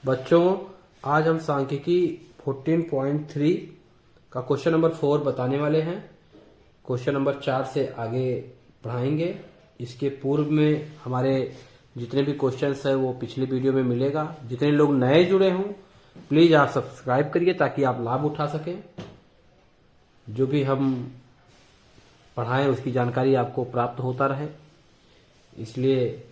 बच्चों, आज हम सांख्यिकी 14.3 का क्वेश्चन नंबर 4 बताने वाले हैं। क्वेश्चन नंबर 4 से आगे पढ़ाएंगे। इसके पूर्व में हमारे जितने भी क्वेश्चंस है वो पिछले वीडियो में मिलेगा। जितने लोग नए जुड़े हों प्लीज आप सब्सक्राइब करिए ताकि आप लाभ उठा सकें। जो भी हम पढ़ाएं उसकी जानकारी आपको प्राप्त होता रहे, इसलिए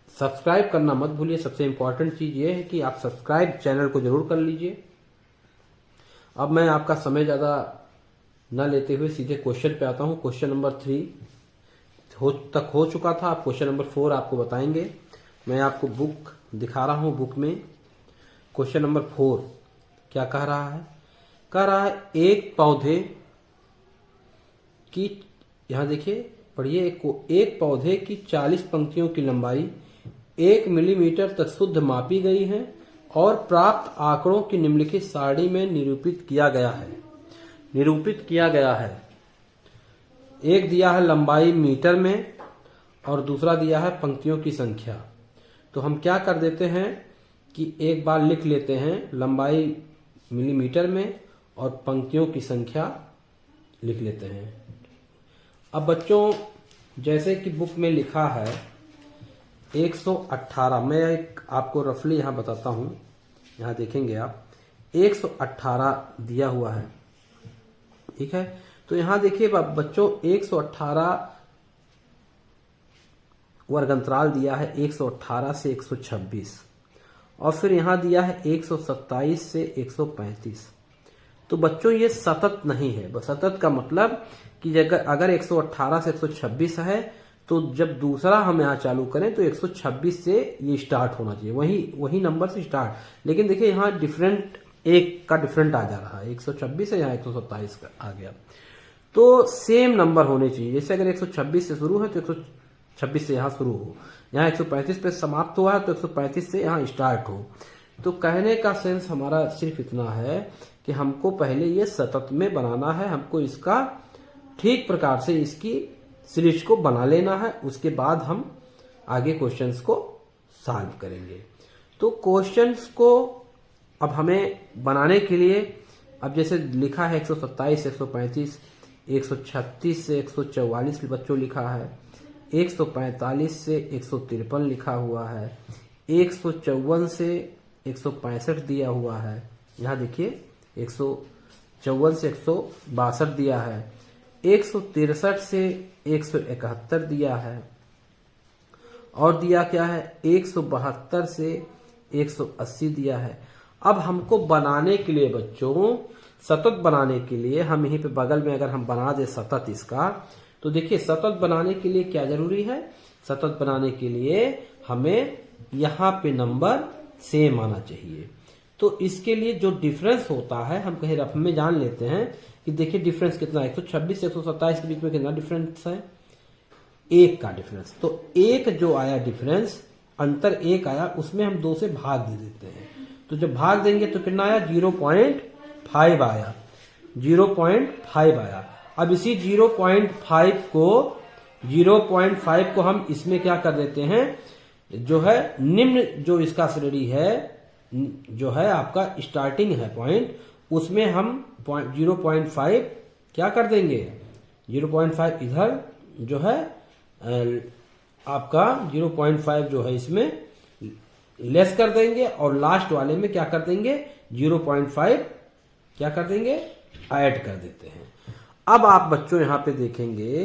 सब्सक्राइब करना मत भूलिए। सबसे इंपॉर्टेंट चीज ये है कि आप सब्सक्राइब चैनल को जरूर कर लीजिए। अब मैं आपका समय ज्यादा न लेते हुए सीधे क्वेश्चन पे आता हूं। क्वेश्चन नंबर 3 तक हो चुका था। आप क्वेश्चन नंबर 4 आपको बताएंगे। मैं आपको बुक दिखा रहा हूं। बुक में क्वेश्चन नंबर 4 क्या कह रहा है? कह रहा है एक पौधे की, यहां देखिए पढ़िए, एक पौधे की 40 पंक्तियों की लंबाई 1 मिलीमीटर तक शुद्ध मापी गई है और प्राप्त आंकड़ों की निम्नलिखित सारणी में निरूपित किया गया है। एक दिया है लंबाई मीटर में और दूसरा दिया है पंक्तियों की संख्या। तो हम क्या कर देते हैं कि एक बार लिख लेते हैं लंबाई मिलीमीटर में और पंक्तियों की संख्या लिख लेते हैं। अब बच्चों, जैसे कि बुक में लिखा है 118, मैं एक आपको रफली यहां बताता हूं। यहां देखेंगे आप 118 दिया हुआ है, ठीक है। तो यहां देखिए बच्चों 118 वर्गंतराल दिया है 118 से 126 और फिर यहां दिया है 127 से 135। तो बच्चों ये सतत नहीं है। सतत का मतलब कि अगर 118 से 126 है तो जब दूसरा हम यहाँ चालू करें तो 126 से ये स्टार्ट होना चाहिए, वही नंबर से स्टार्ट। लेकिन देखिए यहाँ डिफरेंट, एक का डिफरेंट आ जा रहा है। 126 है, यहाँ 127 का आ गया। तो सेम नंबर होने चाहिए। जैसे अगर 126 से शुरू है तो 126 से यहाँ शुरू हो, यहाँ 135 पे समाप्त हुआ है तो 135 से यहाँ स्टार्ट हो। तो कहने का सेंस हमारा सिर्फ इतना है कि हमको पहले ये सतत में बनाना है। हमको इसका ठीक प्रकार से इसकी सीरीज को बना लेना है। उसके बाद हम आगे क्वेश्चंस को सॉल्व करेंगे। तो क्वेश्चंस को अब हमें बनाने के लिए, अब जैसे लिखा है 127 135, 136 से 144 बच्चों लिखा है, 145 से 153 लिखा हुआ है, 154 से 165 दिया हुआ है। यहाँ देखिए 154 से 162 दिया है, 163 से 171 दिया है और दिया क्या है 172 से 180 दिया है। अब हमको बनाने के लिए बच्चों, सतत बनाने के लिए हम यहीं पे बगल में अगर हम बना दे सतत इसका, तो देखिए सतत बनाने के लिए क्या जरूरी है? सतत बनाने के लिए हमें यहाँ पे नंबर सेम आना चाहिए। तो इसके लिए जो डिफरेंस होता है हम कहीं रफ में जान लेते हैं कि देखिए डिफरेंस कितना है। 126 से 127 के बीच में कितना डिफरेंस है? 1 का डिफरेंस। तो 1 जो आया डिफरेंस, अंतर 1 आया, उसमें हम 2 से भाग दे देते हैं। तो जब भाग देंगे तो कितना आया? 0.5 आया। 0.5 आया। अब इसी 0.5 को हम इसमें क्या कर देते हैं, जो है निम्न जो इसका श्रेणी है, जो है आपका स्टार्टिंग है पॉइंट, उसमें हम 0.5 क्या कर देंगे? 0.5 इधर जो है आपका 0.5 जो है इसमें लेस कर देंगे और लास्ट वाले में क्या कर देंगे? 0.5 क्या कर देंगे? ऐड कर देते हैं। अब आप बच्चों यहां पे देखेंगे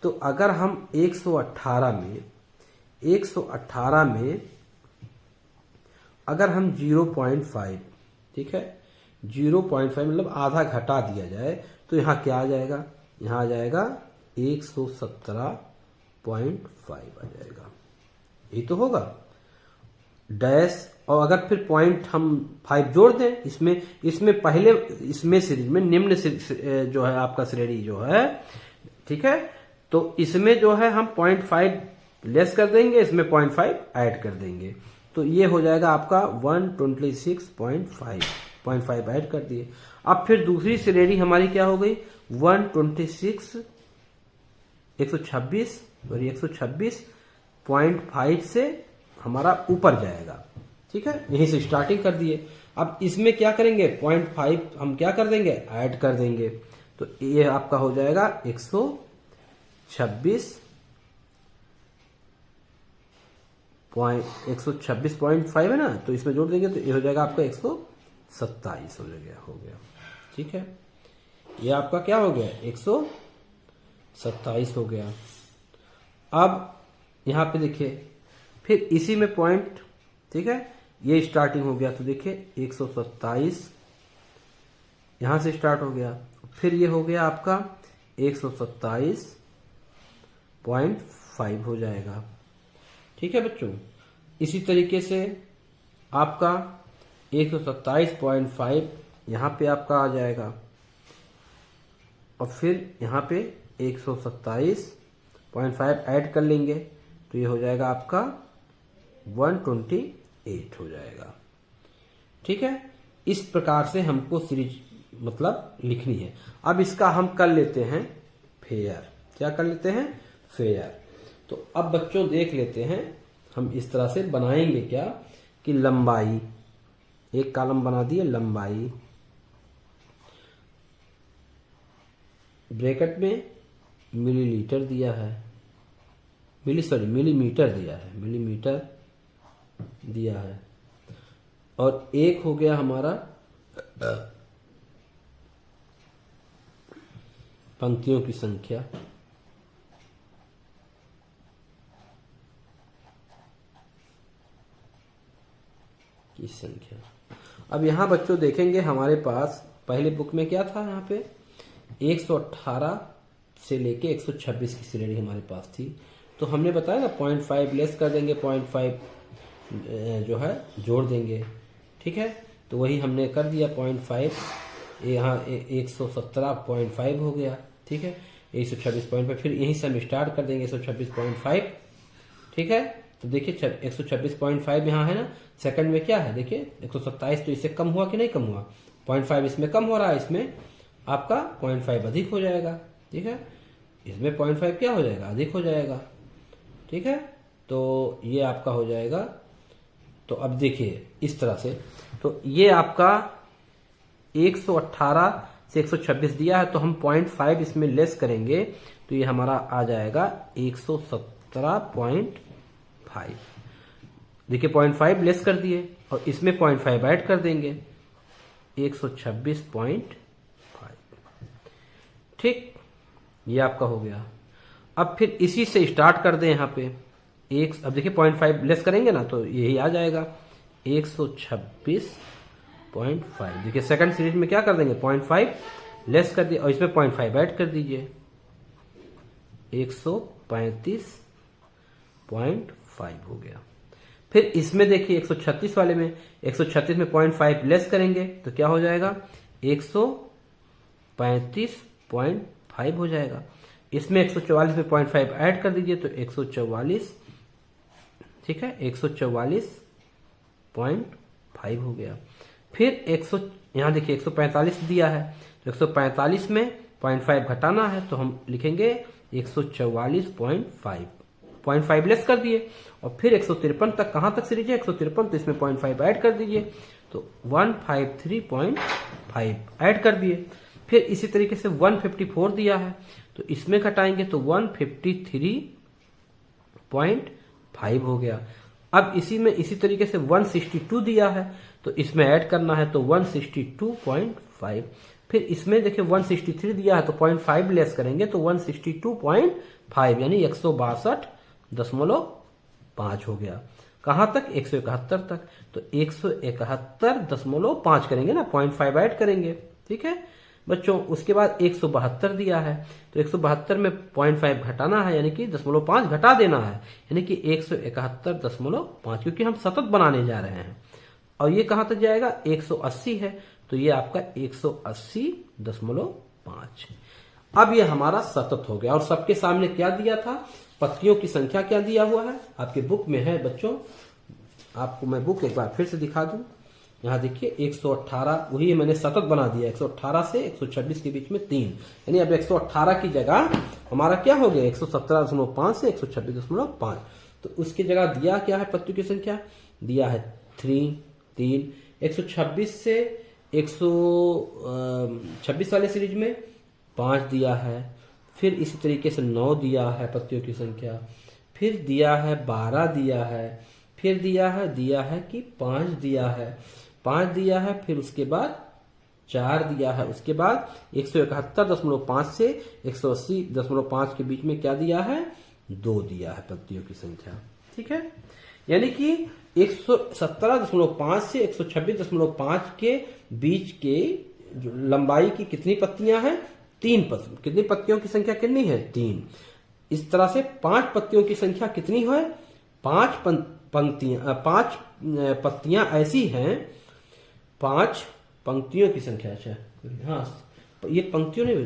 तो अगर हम 118 में अगर हम 0.5, ठीक है, 0.5 मतलब आधा घटा दिया जाए तो यहाँ क्या आ जाएगा? यहाँ आ जाएगा 117.5 आ जाएगा। यही तो होगा डैश, और अगर फिर पॉइंट हम 5 जोड़ दें इसमें पहले इसमें सीरीज में निम्न जो है आपका श्रेणी जो है, ठीक है, तो इसमें जो है हम 0.5 लेस कर देंगे, इसमें 0.5 ऐड कर देंगे। तो ये हो जाएगा आपका 126.5 ऐड कर दिए। अब फिर दूसरी श्रेणी हमारी क्या हो गई? 126 126 से हमारा ऊपर जाएगा, ठीक है, यहीं से स्टार्टिंग कर दिए। अब इसमें क्या करेंगे, 0.5 हम क्या कर देंगे, ऐड कर देंगे, तो ये आपका हो जाएगा 126.5 है ना, तो इसमें जोड़ देंगे तो ये हो जाएगा आपका 127 हो गया। ठीक है, ये आपका क्या हो गया, 127 हो गया। अब यहां पे देखिए, फिर इसी में पॉइंट, ठीक है, ये स्टार्टिंग हो गया, तो देखिए 127 यहां से स्टार्ट हो गया, फिर ये हो गया आपका 127.5 हो जाएगा। ठीक है बच्चों, इसी तरीके से आपका 127.5 यहां पे आपका आ जाएगा, और फिर यहां पे 127.5 ऐड कर लेंगे तो ये हो जाएगा आपका 128 हो जाएगा। ठीक है, इस प्रकार से हमको सीरीज मतलब लिखनी है। अब इसका हम कर लेते हैं फेयर। क्या कर लेते हैं, फेयर। तो अब बच्चों देख लेते हैं हम इस तरह से बनाएंगे क्या, कि लंबाई, एक कॉलम बना दिए लंबाई, ब्रैकेट में मिलीलीटर दिया है, मिलीमीटर दिया है, और एक हो गया हमारा पंक्तियों की संख्या, अब यहां बच्चों देखेंगे हमारे पास पहले बुक में क्या था, यहाँ पे 118 से लेके 126 की श्रेणी हमारे पास थी, तो हमने बताया ना 0.5 लेस कर देंगे, 0.5 जो है जोड़ देंगे। ठीक है, तो वही हमने कर दिया 0.5, यहाँ 117.5 हो गया। ठीक है, 126.5, फिर यहीं से हम स्टार्ट कर देंगे 126.5। ठीक है, तो देखिए 126.5 यहाँ है ना, सेकंड में क्या है, देखिए 127, तो इससे कम हुआ कि नहीं कम हुआ, 0.5 इसमें कम हो रहा है, इसमें आपका 0.5 अधिक हो जाएगा। ठीक है, इसमें 0.5 क्या हो जाएगा, अधिक हो जाएगा। ठीक है, तो ये आपका हो जाएगा। तो अब देखिए इस तरह से, तो ये आपका 118 से 126 दिया है, तो हम 0.5 इसमें लेस करेंगे तो ये हमारा आ जाएगा 117.5। देखिए 0.5 लेस कर दिए और इसमें 0.5 ऐड कर देंगे, 126.5। ठीक, ये आपका हो गया। अब फिर इसी से स्टार्ट कर दें यहाँ पे अब देखिए 0.5 लेस करेंगे ना तो यही आ जाएगा 126.5। देखिए सेकंड सीरीज में क्या कर देंगे, 0.5 लेस कर दिए और इसमें 0.5 ऐड कर दीजिए, 135.5 हो गया। फिर इसमें देखिए 136 वाले में, 136 में 0.5 लेस करेंगे तो क्या हो जाएगा, 135.5 हो जाएगा। इसमें 144 में 0.5 ऐड कर दीजिए तो 144। ठीक है, 144.5 हो गया। फिर यहाँ देखिए 145 दिया है, तो 145 में 0.5 घटाना है तो हम लिखेंगे 144.5, 0.5 लेस कर दिए और फिर 153 तक, कहाँ तक सीरीज है 153, तो इसमें 0.5 ऐड कर दीजिए तो 153.5 ऐड कर दिए। फिर इसी तरीके से 154 दिया है तो इसमें घटाएंगे तो 153.5 हो गया। अब इसी में इसी तरीके से 162 दिया है तो इसमें ऐड करना है तो 162.5। फिर इसमें देखिए 163 दिया है तो 0.5 लेस करेंगे तो 162.5 यानी 162.5 हो गया। कहां तक, 171 तक, तो 171.5 करेंगे ना, 0.5 ऐड करेंगे। ठीक है बच्चों, उसके बाद 172 दिया है तो 172 में 0.5 घटाना है यानी कि 0.5 घटा देना है, यानी कि 171.5, क्योंकि हम सतत बनाने जा रहे हैं। और ये कहां तक जाएगा, 180 है तो ये आपका 180.5। अब ये हमारा सतत हो गया। और सबके सामने क्या दिया था, पत्तियों की संख्या क्या दिया हुआ है, आपके बुक में है बच्चों। आपको मैं बुक एक बार फिर से दिखा दूं, यहाँ देखिए 118, वही मैंने सतत बना दिया, 118 से 126 के बीच में 3, यानी अब 118 की जगह हमारा क्या हो गया, 117.5 से 126.5। तो उसकी जगह दिया क्या है, पत्तियों की संख्या दिया है 3 126 से 126 वाले सीरीज में 5 दिया है, फिर इसी तरीके से 9 दिया है पत्तियों की संख्या, फिर दिया है 12 दिया है, फिर दिया है कि 5 दिया है, 5 दिया है, फिर उसके बाद 4 दिया है, उसके बाद 171.5 से 180.5 के बीच में क्या दिया है, 2 दिया है पत्तियों की संख्या। ठीक है, यानी कि 117.5 से 126.5 के बीच के लंबाई की कितनी पत्तियां हैं, 3 पत्तियां। कितनी पत्तियों की संख्या कितनी है, 3। इस तरह से 5 पत्तियों की संख्या कितनी है, 5 पत्तियां ऐसी हैं, 5 पंक्तियों की संख्या। अच्छा हाँ, ये पंक्तियों नहीं,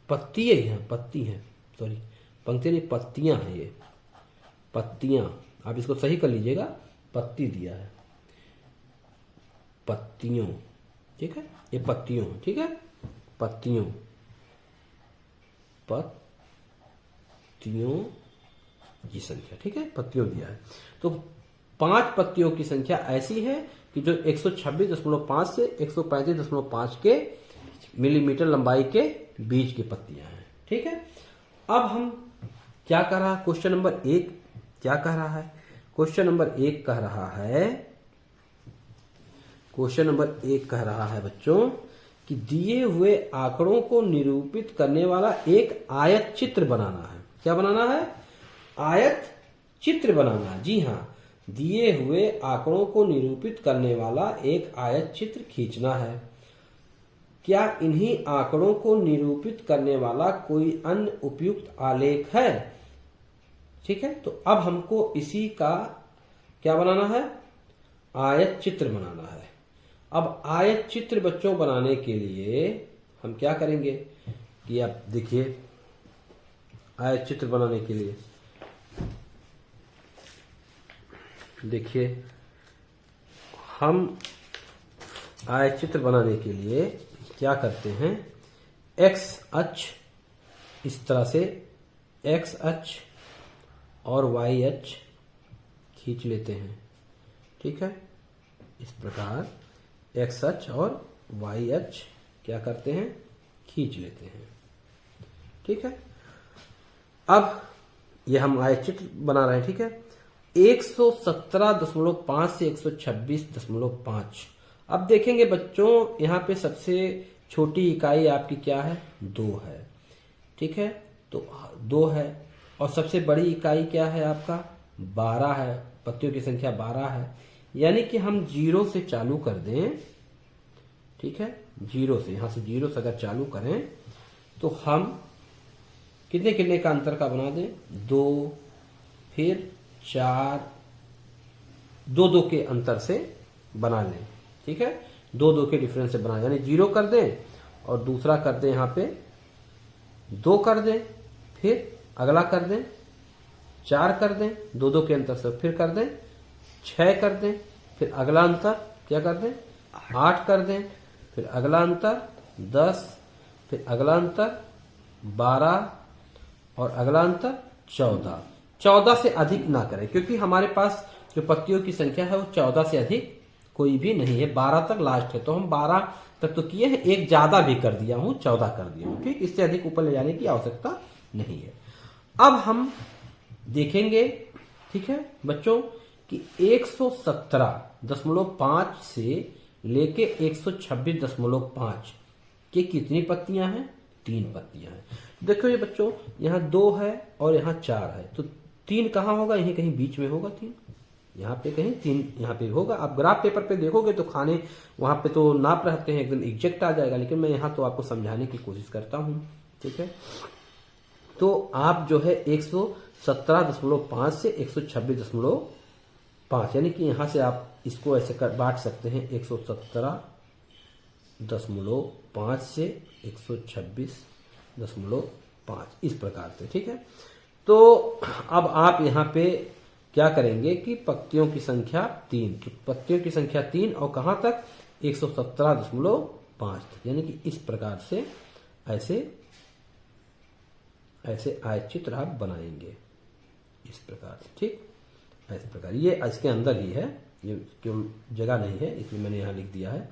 पत्ती है, पत्ती है, सॉरी पंक्ति नहीं, पत्तियां हैं, ये पत्तियां, आप इसको सही कर लीजिएगा, पत्ती दिया है, पत्तियों। ठीक है, ये पत्तियों, ठीक है, पत्तियों की संख्या। ठीक है, पत्तियों दिया है, तो 5 पत्तियों की संख्या ऐसी है कि जो 126.5 से 135.5 के मिलीमीटर लंबाई के बीच की पत्तियां हैं। ठीक है, अब हम क्या कर रहा है, क्वेश्चन नंबर 1 क्या कह रहा है, क्वेश्चन नंबर 1 कह रहा है बच्चों कि दिए हुए आंकड़ों को निरूपित करने वाला एक आयत चित्र बनाना है। क्या बनाना है, आयत चित्र बनाना है। जी हाँ, दिए हुए आंकड़ों को निरूपित करने वाला एक आयत चित्र खींचना है। क्या इन्हीं आंकड़ों को निरूपित करने वाला कोई अन्य उपयुक्त आलेख है। ठीक है, तो अब हमको इसी का क्या बनाना है, आयत चित्र बनाना है। अब आयत चित्र बच्चों बनाने के लिए हम क्या करेंगे कि आप देखिए, आयत चित्र बनाने के लिए देखिए, हम आयत चित्र बनाने के लिए क्या करते हैं, एक्स अक्ष इस तरह से, एक्स अक्ष और वाई अक्ष खींच लेते हैं। ठीक है, इस प्रकार एक्स अक्ष और वाई अक्ष क्या करते हैं, खींच लेते हैं। ठीक है, अब यह हम आयतचित्र बना रहे हैं। ठीक है, 117.5 से 126.5। अब देखेंगे बच्चों, यहां पे सबसे छोटी इकाई आपकी क्या है, 2 है। ठीक है, तो 2 है, और सबसे बड़ी इकाई क्या है आपका, 12 है, पत्तियों की संख्या 12 है। यानी कि हम 0 से चालू कर दें। ठीक है, 0 से, यहां से 0 से अगर चालू करें तो हम कितने कितने का अंतर का बना दें, 2, फिर 4, 2 के अंतर से बना लें। ठीक है, 2 के डिफरेंस से बना, यानी 0 कर दें और दूसरा कर दें, यहां पे 2 कर दें, फिर अगला कर दें 4 कर दें, 2 के अंतर से फिर कर दें 6 कर दें, फिर अगला अंतर क्या कर दें, 8 कर दें, फिर अगला अंतर 10, फिर अगला अंतर 12 और अगला अंतर 14। 14 से अधिक ना करें, क्योंकि हमारे पास जो पत्तियों की संख्या है वो 14 से अधिक कोई भी नहीं है, 12 तक लास्ट है। तो हम 12 तक तो किए हैं, एक ज्यादा भी कर दिया हूं, 14 कर दिया हूं। ठीक, इससे अधिक ऊपर ले जाने की आवश्यकता नहीं है। अब हम देखेंगे, ठीक है बच्चों, कि 117.5 से लेके 126.5 के कितनी पत्तियां हैं, 3 पत्तियां हैं। देखो ये बच्चों, यहां 2 है और यहां 4 है, तो 3 कहां होगा, यही कहीं बीच में होगा 3, यहाँ पे कहीं 3 यहाँ पे होगा। आप ग्राफ पेपर पे देखोगे तो खाने वहां पे तो नाप रहते हैं, एकदम एग्जैक्ट आ जाएगा, लेकिन मैं यहाँ तो आपको समझाने की कोशिश करता हूँ। ठीक है, तो आप जो है 117.5 से 126.5, यानी कि यहां से आप इसको ऐसे बांट सकते हैं, 117.5 से 126.5 इस प्रकार से। ठीक है, तो अब आप यहाँ पे क्या करेंगे कि पत्तियों की संख्या 3, तो पत्तियों की संख्या 3 और कहां तक, 117.5 तक, यानी कि इस प्रकार से ऐसे आयतचित्र आप बनाएंगे इस प्रकार से। ठीक, इस प्रकार ये इसके अंदर ही है, ये क्यों जगह नहीं है इसलिए मैंने यहाँ लिख दिया है।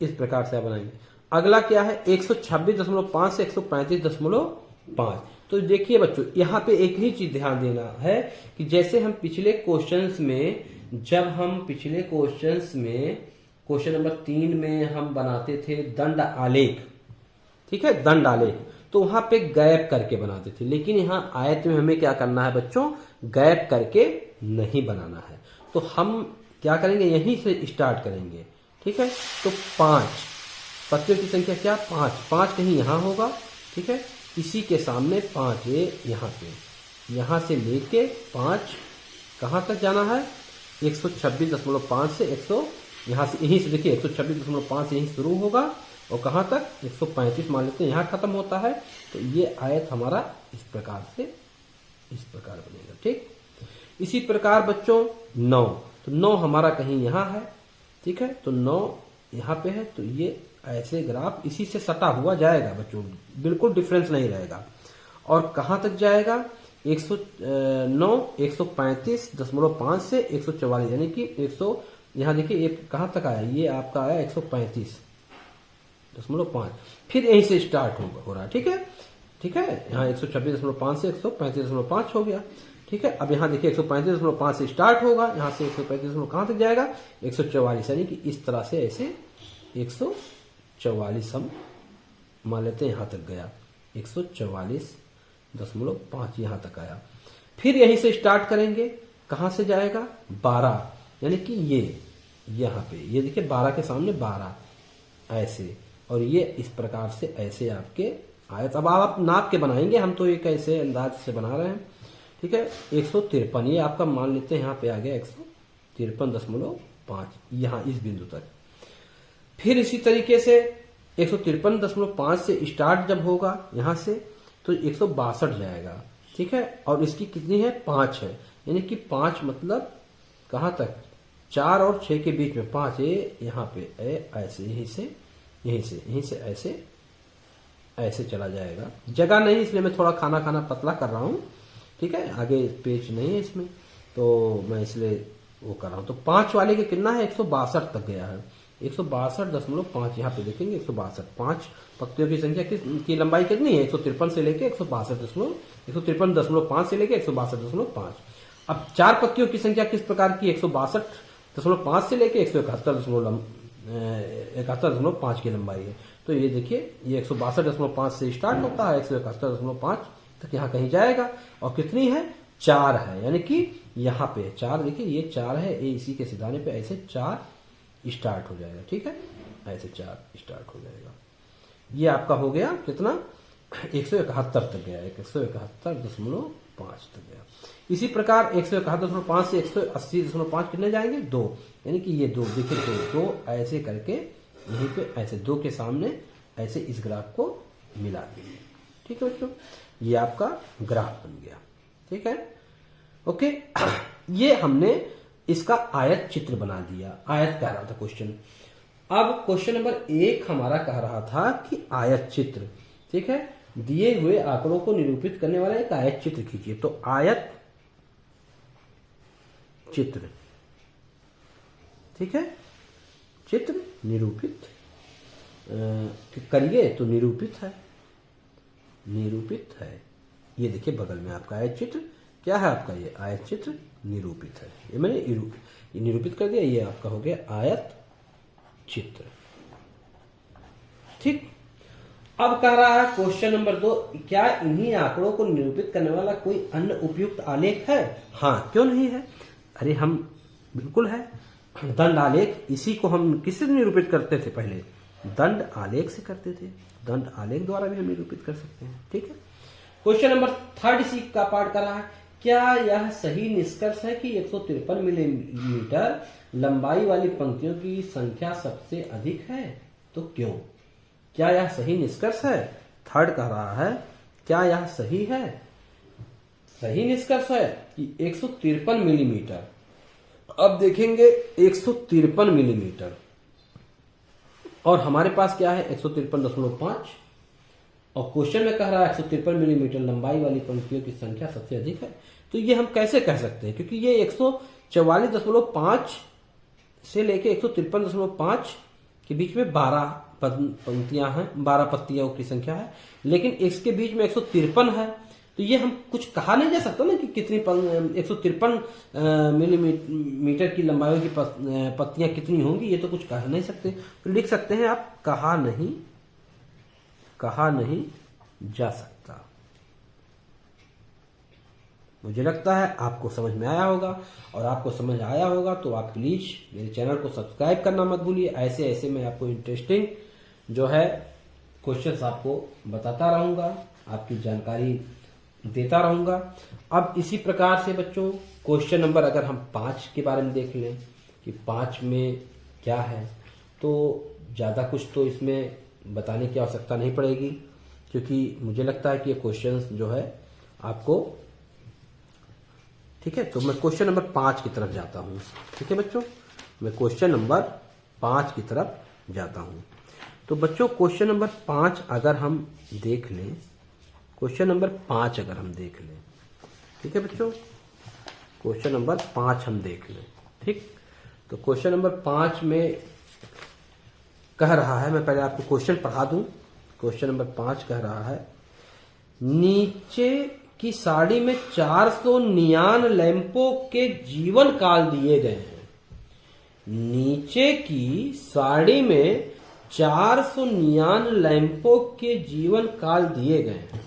इस प्रकार से आप बनाएंगे। अगला क्या है 126.5 से 135.5। तो देखिए बच्चों यहाँ पे एक ही चीज ध्यान देना है कि जैसे हम पिछले क्वेश्चंस में, जब हम पिछले क्वेश्चंस में क्वेश्चन नंबर 3 में हम बनाते थे दंड आलेख, ठीक है, दंड आलेख, तो वहां पे गैप करके बनाते थे। लेकिन यहाँ आयत में हमें क्या करना है बच्चों, गैप करके नहीं बनाना है। तो हम क्या करेंगे, यहीं से स्टार्ट करेंगे, ठीक है। तो 5 पत्तियों की संख्या क्या, 5 कहीं यहाँ होगा, ठीक है। इसी के सामने 5 ये यहाँ पे, यहाँ से लेके 5 कहाँ तक जाना है, 126.5 से 100, यहाँ से यहीं से देखिए 126.5 से यहीं शुरू होगा और कहाँ तक 135 मान लेते हैं यहाँ खत्म होता है। तो ये आयत हमारा इस प्रकार से इस प्रकार बनेगा, ठीक। इसी प्रकार बच्चों 9, तो 9 हमारा कहीं यहाँ है, ठीक है, तो 9 यहाँ पे है। तो ये ऐसे ग्राफ इसी से सटा हुआ जाएगा बच्चों, बिल्कुल डिफरेंस नहीं रहेगा। और कहाँ तक जाएगा 135.5 से 144, यानी कि 100, यहाँ देखिए ये कहाँ तक आया, ये आपका आया 135.5, फिर यहीं से स्टार्ट हो रहा है, ठीक है, ठीक है। यहाँ 126.5 से 135.5 हो गया, ठीक है। अब यहाँ देखिए 135.5 से स्टार्ट होगा, यहाँ से 135 कहाँ तक जाएगा 144, यानी कि इस तरह से ऐसे 144 हम मान लेते हैं यहाँ तक गया, 144.5 यहाँ तक आया। फिर यहीं से स्टार्ट करेंगे, कहाँ से जाएगा 12, यानी कि ये यहाँ पे ये देखिए 12 के सामने 12 ऐसे, और ये इस प्रकार से ऐसे आपके आयत। अब आप नाप के बनाएंगे, हम तो एक ऐसे अंदाज से बना रहे हैं, ठीक है। 153 ये आपका मान लेते हैं यहाँ पे आ गया 153.5 यहाँ इस बिंदु तक। फिर इसी तरीके से 153.5 से स्टार्ट जब होगा यहाँ से तो 162 जाएगा, ठीक है। और इसकी कितनी है 5 है, यानी कि 5 मतलब कहाँ तक 4 और 6 के बीच में 5 ये यहाँ पे ऐसे यहीं से ऐसे चला जाएगा। जगह नहीं इसलिए मैं थोड़ा खाना पतला कर रहा हूँ, ठीक है, आगे पेज नहीं है इसमें तो मैं इसलिए वो कर रहा हूँ। तो 5 वाले के कितना है 162 तक गया है, 162.5 यहाँ पे देखेंगे 162। 5 पत्तियों की संख्या की लंबाई कितनी है 153 से लेके 153.5 से लेके 162.5। अब 4 पत्तियों की संख्या किस प्रकार की 162.5 से लेके 171.5 की लंबाई है। तो ये देखिए ये 162.5 से स्टार्ट होता है, 171.5 तक यहाँ कहीं जाएगा। और कितनी है 4 है, यानी कि यहाँ पे 4 देखिए ये 4 है, ये इसी के सिधाने पे ऐसे 4 स्टार्ट हो जाएगा, ठीक है, ऐसे 4 स्टार्ट हो जाएगा। ये आपका हो गया कितना 171 तक गया, 171.5 तक गया। इसी प्रकार 171.5 से 180.5 कितने जाएंगे 2, यानी कि ये 2 देखिए 2 ऐसे करके यहीं पे ऐसे 2 के सामने ऐसे इस ग्राफ को मिला देंगे, ठीक है बच्चों। ये आपका ग्राफ बन गया, ठीक है, ओके। ये हमने इसका आयत चित्र बना दिया, आयत कह रहा था क्वेश्चन। अब क्वेश्चन नंबर 1 हमारा कह रहा था कि आयत चित्र, ठीक है, दिए हुए आंकड़ों को निरूपित करने वाला एक आयत चित्र खींचिए। तो आयत चित्र, ठीक है, चित्र निरूपित करिए, तो निरूपित है, ये देखिए बगल में आपका आयत चित्र क्या है, आपका ये आयत चित्र निरूपित है। ये मैंने निरूपित कर दिया, ये आपका हो गया आयत चित्र, ठीक। अब कह रहा है क्वेश्चन नंबर 2, क्या इन्हीं आंकड़ों को निरूपित करने वाला कोई अन्य उपयुक्त आलेख है। हाँ, क्यों नहीं है, अरे हम बिल्कुल है, दंड आलेख। इसी को हम किससे निरूपित करते थे, पहले दंड आलेख से करते थे, दंड आलेख द्वारा भी हम निरूपित कर सकते हैं, ठीक है। क्वेश्चन नंबर 3 सी का पार्ट कर रहा है, क्या यह सही निष्कर्ष है कि 153 मिलीमीटर लंबाई वाली पंक्तियों की संख्या सबसे अधिक है, तो क्यों। क्या यह सही निष्कर्ष है, 3 कह रहा है क्या यह सही है, सही निष्कर्ष है कि 153 मिलीमीटर। अब देखेंगे 153 मिलीमीटर और हमारे पास क्या है 153.5 और क्वेश्चन में कह रहा है 153 मिलीमीटर लंबाई वाली पंक्तियों की संख्या सबसे अधिक है। तो ये हम कैसे कह सकते हैं, क्योंकि ये 144.5 से लेके 153.5 के बीच में 12 पंक्तियां हैं, 12 पत्तियों की संख्या है, लेकिन इसके बीच में 153 है। तो ये हम कुछ कहा नहीं जा सकता ना कि कितनी 153 मिलीमीटर की लंबाई की पत्तियां कितनी होंगी, ये तो कुछ कह नहीं सकते। तो लिख सकते हैं आप कहा नहीं जा सकता। मुझे लगता है आपको समझ में आया होगा, और आपको समझ आया होगा तो आप प्लीज मेरे चैनल को सब्सक्राइब करना मत भूलिए। ऐसे ऐसे मैं आपको इंटरेस्टिंग जो है क्वेश्चंस आपको बताता रहूंगा, आपकी जानकारी देता रहूंगा। अब इसी प्रकार से बच्चों क्वेश्चन नंबर अगर हम 5 के बारे में देख लें कि 5 में क्या है, तो ज्यादा कुछ तो इसमें बताने की आवश्यकता नहीं पड़ेगी, क्योंकि मुझे लगता है कि ये क्वेश्चंस जो है आपको ठीक है। तो मैं क्वेश्चन नंबर 5 की तरफ जाता हूं। ठीक है बच्चों, मैं क्वेश्चन नंबर 5 की तरफ जाता हूं। तो बच्चों क्वेश्चन नंबर 5 अगर हम देख लें, क्वेश्चन नंबर 5 अगर हम देख लें, ठीक है बच्चों, क्वेश्चन नंबर 5 हम देख लें। ठीक, तो क्वेश्चन नंबर 5 में कह रहा है, मैं पहले आपको क्वेश्चन पढ़ा दूं। क्वेश्चन नंबर 5 कह रहा है, नीचे की साड़ी में 400 नियान लैंपों के जीवन काल दिए गए हैं। नीचे की साड़ी में 400 नियान लैंपों के जीवन काल दिए गए हैं।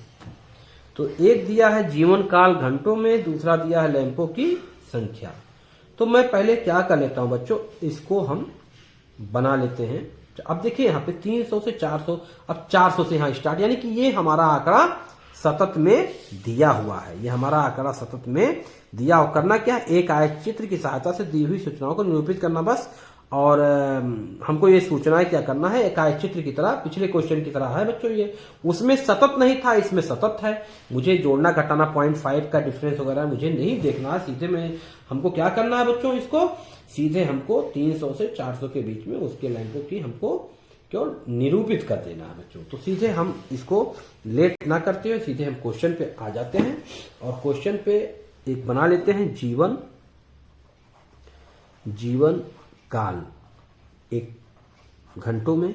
तो एक दिया है जीवन काल घंटों में, दूसरा दिया है लैंपों की संख्या। तो मैं पहले क्या कर लेता हूं बच्चों, इसको हम बना लेते हैं। अब देखिए यहाँ पे 300 से 400, अब 400 से यहाँ स्टार्ट, यानी कि ये हमारा आंकड़ा सतत में दिया हुआ है। ये हमारा आंकड़ा सतत में दिया हुआ। करना क्या है, एक आयत चित्र की सहायता से दी हुई सूचनाओं को निरूपित करना बस। और हमको ये सूचनाएं क्या करना है, एक आयत चित्र की तरह, पिछले क्वेश्चन की तरह है बच्चों। ये उसमें सतत नहीं था, इसमें सतत है। मुझे जोड़ना घटाना 0.5 का डिफरेंस वगैरह मुझे नहीं देखना है। सीधे में हमको क्या करना है बच्चों, इसको सीधे हमको 300 से 400 के बीच में उसके लैंपों की हमको केवल निरूपित कर देना है बच्चों। तो सीधे हम इसको लेट ना करते हुए सीधे हम क्वेश्चन पे आ जाते हैं, और क्वेश्चन पे एक बना लेते हैं जीवन काल, एक घंटों में,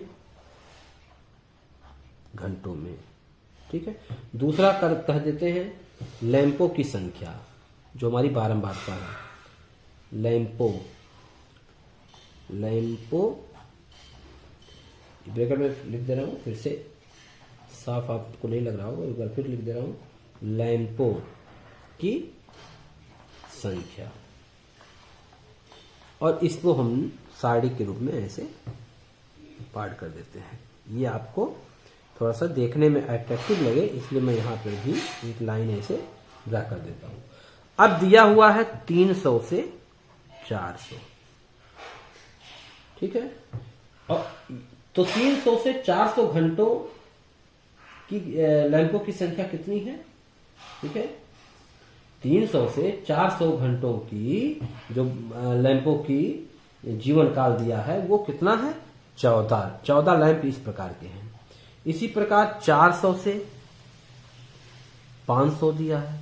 ठीक है। दूसरा कह देते हैं लैंपों की संख्या, जो हमारी बारंबारता है। लैंपों ब्रैकेट में लिख दे रहा हूं, फिर से साफ आपको नहीं लग रहा होगा, एक बार फिर लिख दे रहा हूं, लैंपों की संख्या। और इसको हम साड़ी के रूप में ऐसे पार्ट कर देते हैं। ये आपको थोड़ा सा देखने में अट्रैक्टिव लगे, इसलिए मैं यहां पर भी एक लाइन ऐसे ड्रा कर देता हूं। अब दिया हुआ है 300 से 400, ठीक है। और तो 300 से 400 घंटों की लैंपों की संख्या कितनी है, ठीक है। 300 से 400 घंटों की जो लैंपों की जीवन काल दिया है वो कितना है, 14 लैंप इस प्रकार के हैं। इसी प्रकार 400 से 500 दिया है,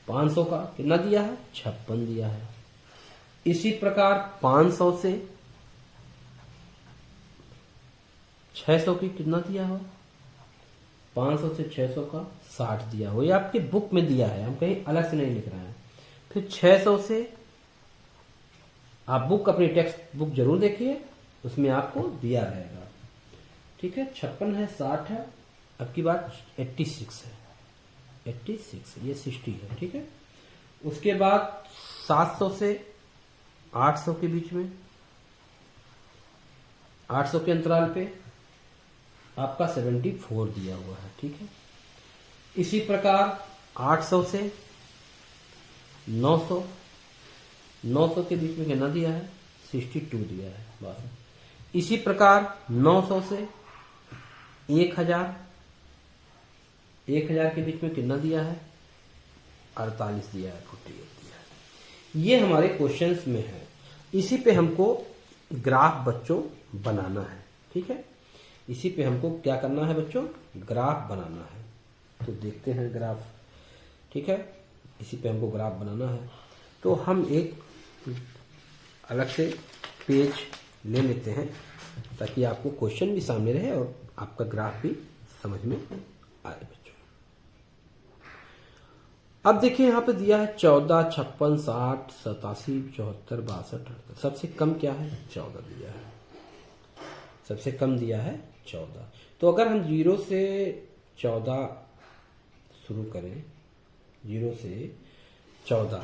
500 का कितना दिया है, 56 दिया है। इसी प्रकार 500 से 600 की कितना दिया हो, 500 से 600 का 60 दिया हो। ये आपकी बुक में दिया है, हम कहीं अलग से नहीं लिख रहे हैं। फिर 600 से आप बुक, अपनी टेक्स्ट बुक जरूर देखिए, उसमें आपको दिया रहेगा, ठीक है। 56 है, 60 है, अब की बात 86 है, 86 ये 60 है, ठीक है। उसके बाद 700 से 800 के बीच में, 800 के अंतराल पे आपका 74 दिया हुआ है, ठीक है। इसी प्रकार 800 से 900 के बीच में कितना दिया है, 62 दिया है बस। इसी प्रकार 900 से 1000 के बीच में कितना दिया है, 48 दिया है, 48 दिया है। ये हमारे क्वेश्चंस में है। इसी पे हमको ग्राफ बच्चों बनाना है, ठीक है। इसी पे हमको क्या करना है बच्चों, ग्राफ बनाना है। तो देखते हैं ग्राफ, ठीक है। इसी पे हमको ग्राफ बनाना है। तो हम एक अलग से पेज ले लेते हैं ताकि आपको क्वेश्चन भी सामने रहे और आपका ग्राफ भी समझ में आए बच्चों। अब देखिए यहाँ पे दिया है 14, 56, 60, 87, 74, 62, 68। सबसे कम क्या है? 14 दिया है। सबसे कम दिया है 14। तो अगर हम 0 से 14 शुरू करें, 0 से 14,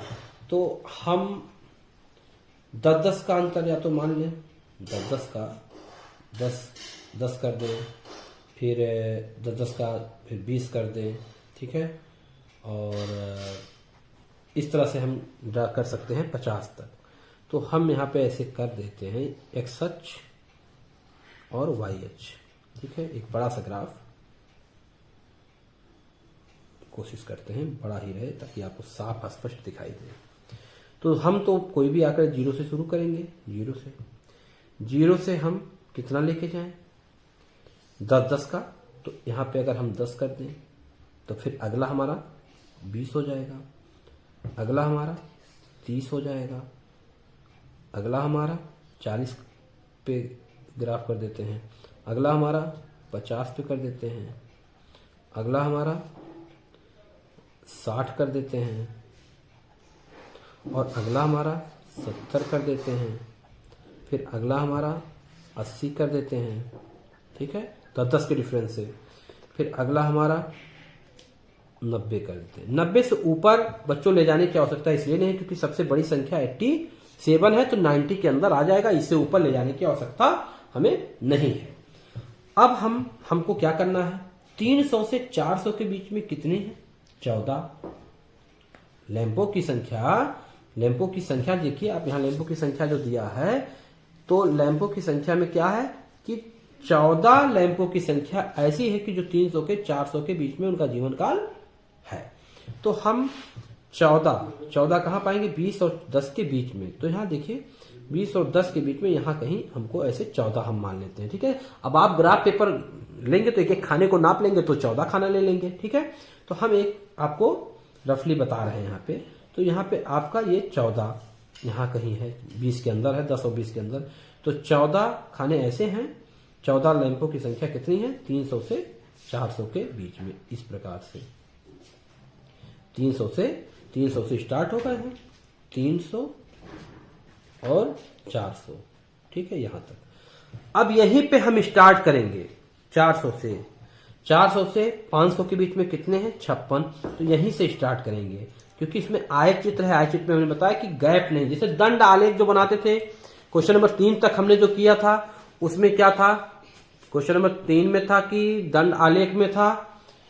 तो हम 10-10 का अंतर या तो मान लें, 10-10 का 10 कर दें, फिर 10-10 का फिर 20 कर दें, ठीक है। और इस तरह से हम ड्रा कर सकते हैं 50 तक। तो हम यहाँ पे ऐसे कर देते हैं एक्स अक्ष और वाई अक्ष, ठीक है। एक बड़ा सा ग्राफ कोशिश करते हैं बड़ा ही रहे ताकि आपको साफ स्पष्ट दिखाई दे। तो हम तो कोई भी आकर 0 से शुरू करेंगे, 0 से हम कितना लेके जाएं? 10-10 का। तो यहाँ पे अगर हम 10 कर दें तो फिर अगला हमारा 20 हो जाएगा, अगला हमारा 30 हो जाएगा, अगला हमारा 40 पे ग्राफ कर देते हैं, अगला हमारा 50 पे कर देते हैं, अगला हमारा 60 कर देते हैं और अगला हमारा 70 कर देते हैं, फिर अगला हमारा 80 कर देते हैं, ठीक है, 10-10 के डिफरेंस से। फिर अगला हमारा 90 कर देते हैं। 90 से ऊपर बच्चों ले जाने की आवश्यकता इसलिए नहीं क्योंकि सबसे बड़ी संख्या 87 है, तो 90 के अंदर आ जाएगा। इससे ऊपर ले जाने की आवश्यकता हमें नहीं है। अब हमको क्या करना है? 300 से 400 के बीच में कितने हैं? 14। लैंपों की संख्या देखिए आप, यहाँ लैंपों की संख्या जो दिया है, तो लैंपों की संख्या में क्या है कि 14 लैंपों की संख्या ऐसी है कि जो 300 के 400 के बीच में उनका जीवन काल है। तो हम 14 कहाँ पाएंगे? 20 और 10 के बीच में। तो यहाँ देखिए 20 और 10 के बीच में यहाँ कहीं हमको ऐसे 14 हम मान लेते हैं, ठीक है। अब आप ग्राफ पेपर लेंगे तो एक खाने को नाप लेंगे तो 14 खाना ले लेंगे, ठीक है। तो हम एक आपको रफली बता रहे हैं यहाँ पे। तो यहाँ पे आपका ये 14 यहाँ कहीं है, 20 के अंदर है, 10 और 20 के अंदर। तो 14 खाने ऐसे हैं, 14 लैंपों की संख्या कितनी है? 300 से 400 के बीच में। इस प्रकार से 300 से स्टार्ट हो गए हैं, 300 और 400, ठीक है, यहां तक। अब यहीं पे हम स्टार्ट करेंगे 400 से 500 के बीच में कितने हैं? 56। तो यहीं से स्टार्ट करेंगे क्योंकि इसमें आयत चित्र है। आयत चित्र में हमने बताया कि गैप नहीं, जैसे दंड आलेख जो बनाते थे क्वेश्चन नंबर 3 तक हमने जो किया था उसमें क्या था? क्वेश्चन नंबर 3 में था कि दंड आलेख में था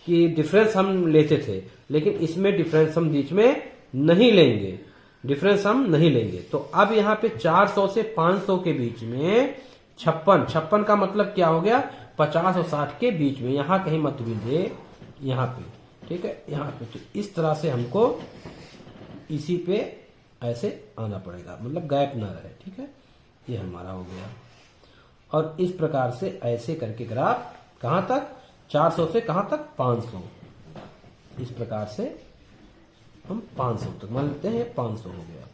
कि डिफरेंस हम लेते थे, लेकिन इसमें डिफरेंस हम बीच में नहीं लेंगे, तो अब यहाँ पे 400 से 500 के बीच में 56 का मतलब क्या हो गया? 50 और 60 के बीच में, यहाँ कहीं मत दे, यहाँ पे, ठीक है, यहाँ पे। तो इस तरह से हमको इसी पे ऐसे आना पड़ेगा, मतलब गैप ना रहे, ठीक है। ये हमारा हो गया। और इस प्रकार से ऐसे करके ग्राफ कहां तक? 400 से कहां तक? 500। इस प्रकार से हम 500 तक मान लेते हैं, 500 हो गया।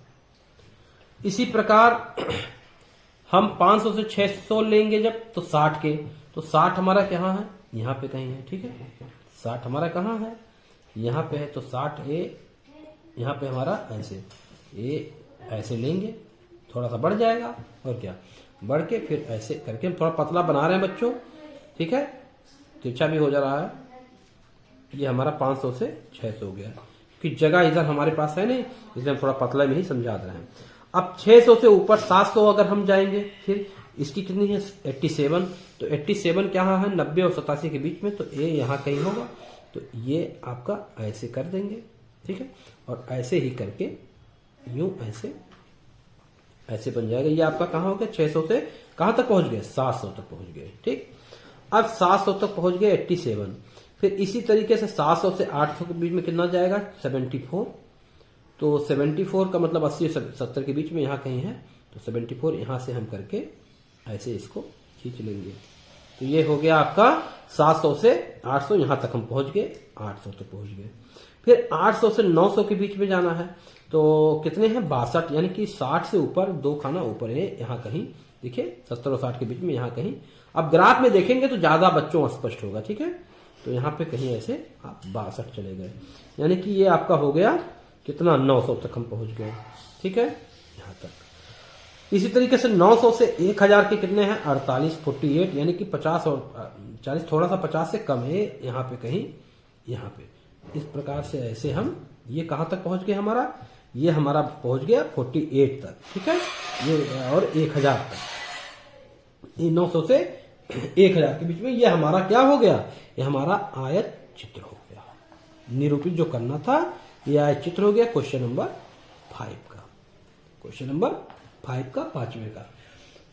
इसी प्रकार हम 500 से 600 लेंगे जब, तो 60 के, तो 60 हमारा कहाँ है? यहाँ पे कहीं है, ठीक है। 60 हमारा कहाँ है? यहाँ पे है। तो 60 यहाँ पे हमारा ऐसे लेंगे, थोड़ा सा बढ़ जाएगा और क्या, बढ़ के फिर ऐसे करके हम थोड़ा पतला बना रहे हैं बच्चों, ठीक है, तिरछा भी हो जा रहा है। ये हमारा 500 से 600 हो गया कि जगह इधर हमारे पास है नहीं, इसलिए हम थोड़ा पतला में ही समझा रहे हैं। अब 600 से ऊपर 700 अगर हम जाएंगे, फिर इसकी कितनी है? 87। तो 87 क्या है? 90 और 87 के बीच में, तो ए यहाँ कहीं होगा। तो ये आपका ऐसे कर देंगे, ठीक है, और ऐसे ही करके यूं ऐसे बन जाएगा। ये आपका कहाँ हो गया? 600 से कहां तक पहुंच गए? 700 तक पहुंच गए, ठीक। अब 700 तक पहुंच गए 87। फिर इसी तरीके से 700 से 800 के बीच में कितना जाएगा? 74। तो 74 का मतलब 80 और 70 के बीच में यहाँ कहीं है, तो 74 यहां से हम करके ऐसे इसको खींच लेंगे। तो ये हो गया आपका 700 से 800, यहां तक हम पहुंच गए, 800 तक पहुंच गए। फिर 800 से 900 के बीच में जाना है, तो कितने हैं 62, यानी कि 60 से ऊपर 2 खाना ऊपर है यहाँ कहीं, देखिए 70 और 60 के बीच में यहाँ कहीं। अब ग्राफ में देखेंगे तो ज्यादा बच्चों स्पष्ट होगा, ठीक है। तो यहाँ पे कहीं ऐसे आप 62 चले गए, यानी कि ये आपका हो गया कितना 900 तक हम पहुंच गए, ठीक है, यहाँ तक। इसी तरीके से 900 से 1000 के कितने हैं 48, 48, यानी कि 50 और 40, थोड़ा सा 50 से कम है यहाँ पे कहीं, यहाँ पे। इस प्रकार से ऐसे हम ये कहाँ तक पहुंच गए, हमारा ये हमारा पहुंच गया 48 तक, ठीक है। ये और 1000 तक, ये 900 से 1000 के बीच में ये हमारा क्या हो गया, ये हमारा आयत चित्र हो गया। निरूपित जो करना था ये आयत चित्र हो गया क्वेश्चन नंबर 5 का, क्वेश्चन नंबर 5 का, 5वें का।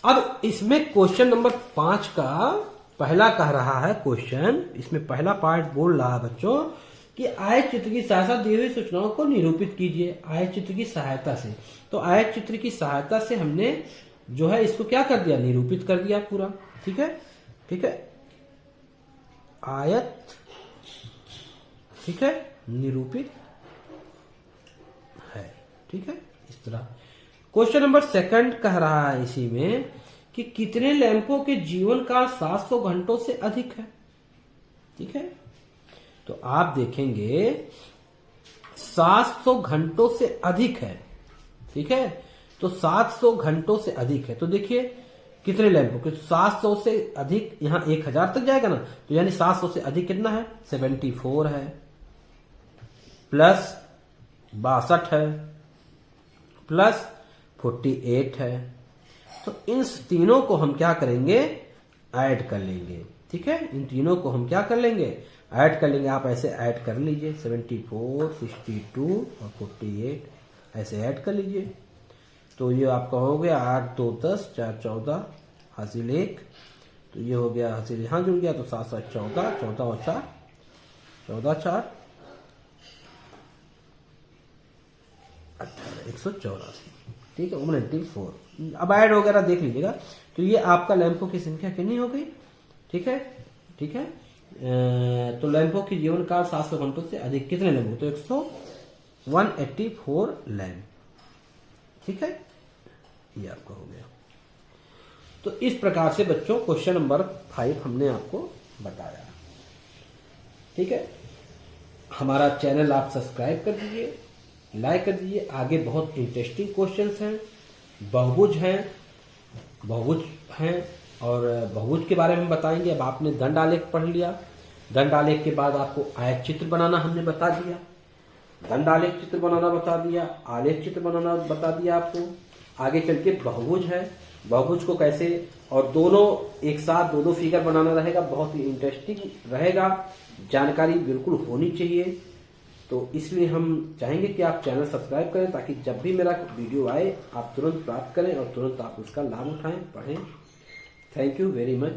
अब इसमें क्वेश्चन नंबर 5 का पहला कह रहा है क्वेश्चन, इसमें पहला पार्ट बोल रहा है बच्चों कि आयत चित्र की सहायता दी हुई सूचनाओं को निरूपित कीजिए। आयत चित्र की सहायता से, तो आयत चित्र की सहायता से हमने जो है इसको क्या कर दिया, निरूपित कर दिया पूरा, ठीक है, ठीक है। आयत, ठीक है, निरूपित है, ठीक है, इस तरह। क्वेश्चन नंबर 2 कह रहा है इसी में कि कितने लैंपों के जीवन काल 700 घंटों से अधिक है, ठीक है। तो आप देखेंगे 700 घंटों से अधिक है, ठीक है, तो 700 घंटों से अधिक है, तो देखिए कितने लैंपों के, 700 से अधिक यहाँ 1000 तक जाएगा ना, तो यानी 700 से अधिक कितना है 74 है, प्लस 62 है, प्लस 48 है। तो इन तीनों को हम क्या करेंगे, ऐड कर लेंगे, ठीक है, इन तीनों को हम क्या कर लेंगे, ऐड कर लेंगे। आप ऐसे ऐड कर लीजिए, 74, 62 और 48 ऐसे ऐड कर लीजिए। तो ये आपका हो गया 8 2 10 4 14 हासिल 1, तो ये हो गया हासिल, यहां जुड़ गया तो 7 7 14, 14 और 4 14 4 18, 184, ठीक है, 194। अब ऐड वगैरह देख लीजिएगा। तो ये आपका लैंपों की संख्या कितनी हो गई, ठीक है, ठीक है। तो लैंपों की जीवन काल 700 घंटों से अधिक कितने लैंप, तो 184 लैंप, ठीक है, ये आपका हो गया। तो इस प्रकार से बच्चों क्वेश्चन नंबर 5 हमने आपको बताया, ठीक है। हमारा चैनल आप सब्सक्राइब कर दीजिए, लाइक कर दीजिए। आगे बहुत इंटरेस्टिंग क्वेश्चंस हैं, बहुभुज हैं और बहुभुज के बारे में बताएंगे। अब आपने दंड आलेख पढ़ लिया, दंड आलेख के बाद आपको आयत चित्र बनाना हमने बता दिया, दंड आलेख चित्र बनाना बता दिया, आलेख चित्र बनाना बता दिया आपको। आगे चल के बहुभुज है, बहुभुज को कैसे, और दोनों एक साथ दो फिगर बनाना रहेगा, बहुत ही इंटरेस्टिंग रहेगा, जानकारी बिल्कुल होनी चाहिए। तो इसलिए हम चाहेंगे कि आप चैनल सब्सक्राइब करें ताकि जब भी मेरा वीडियो आए आप तुरंत प्राप्त करें और तुरंत आप उसका लाभ उठाएं, पढ़ें। Thank you very much.